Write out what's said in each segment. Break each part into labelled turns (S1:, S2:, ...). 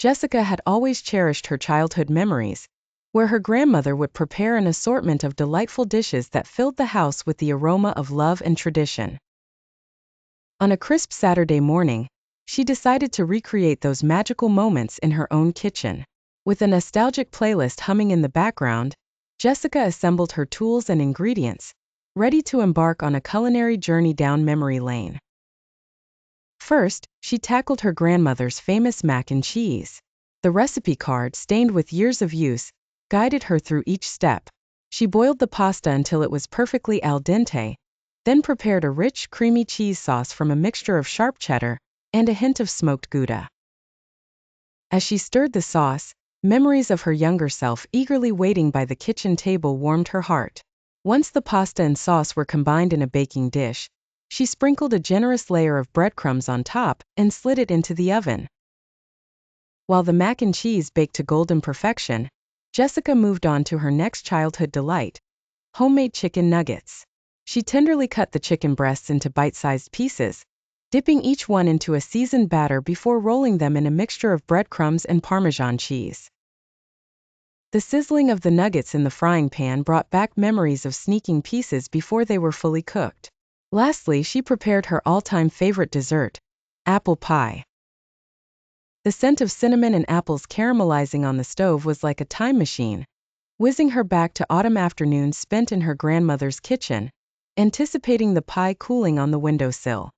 S1: Jessica had always cherished her childhood memories, where her grandmother would prepare an assortment of delightful dishes that filled the house with the aroma of love and tradition. On a crisp Saturday morning, she decided to recreate those magical moments in her own kitchen. With a nostalgic playlist humming in the background, Jessica assembled her tools and ingredients, ready to embark on a culinary journey down memory lane. First, she tackled her grandmother's famous mac and cheese. The recipe card, stained with years of use, guided her through each step. She boiled the pasta until it was perfectly al dente, then prepared a rich, creamy cheese sauce from a mixture of sharp cheddar and a hint of smoked Gouda. As she stirred the sauce, memories of her younger self eagerly waiting by the kitchen table warmed her heart. Once the pasta and sauce were combined in a baking dish, she sprinkled a generous layer of breadcrumbs on top and slid it into the oven. While the mac and cheese baked to golden perfection, Jessica moved on to her next childhood delight, homemade chicken nuggets. She tenderly cut the chicken breasts into bite-sized pieces, dipping each one into a seasoned batter before rolling them in a mixture of breadcrumbs and Parmesan cheese. The sizzling of the nuggets in the frying pan brought back memories of sneaking pieces before they were fully cooked. Lastly, she prepared her all-time favorite dessert, apple pie. The scent of cinnamon and apples caramelizing on the stove was like a time machine, whizzing her back to autumn afternoons spent in her grandmother's kitchen, anticipating the pie cooling on the windowsill.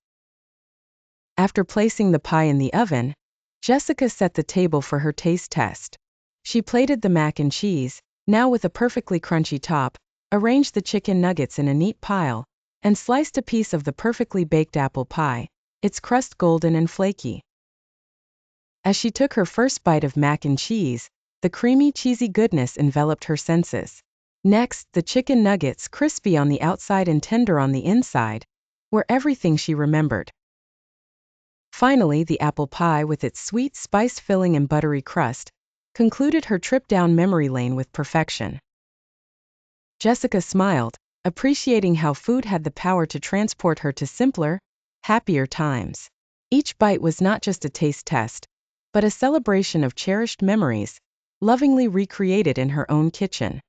S1: After placing the pie in the oven, Jessica set the table for her taste test. She plated the mac and cheese, now with a perfectly crunchy top, arranged the chicken nuggets in a neat pile, and sliced a piece of the perfectly baked apple pie, its crust golden and flaky. As she took her first bite of mac and cheese, the creamy, cheesy goodness enveloped her senses. Next, the chicken nuggets, crispy on the outside and tender on the inside, were everything she remembered. Finally, the apple pie, with its sweet, spiced filling and buttery crust, concluded her trip down memory lane with perfection. Jessica smiled, appreciating how food had the power to transport her to simpler, happier times. Each bite was not just a taste test, but a celebration of cherished memories, lovingly recreated in her own kitchen.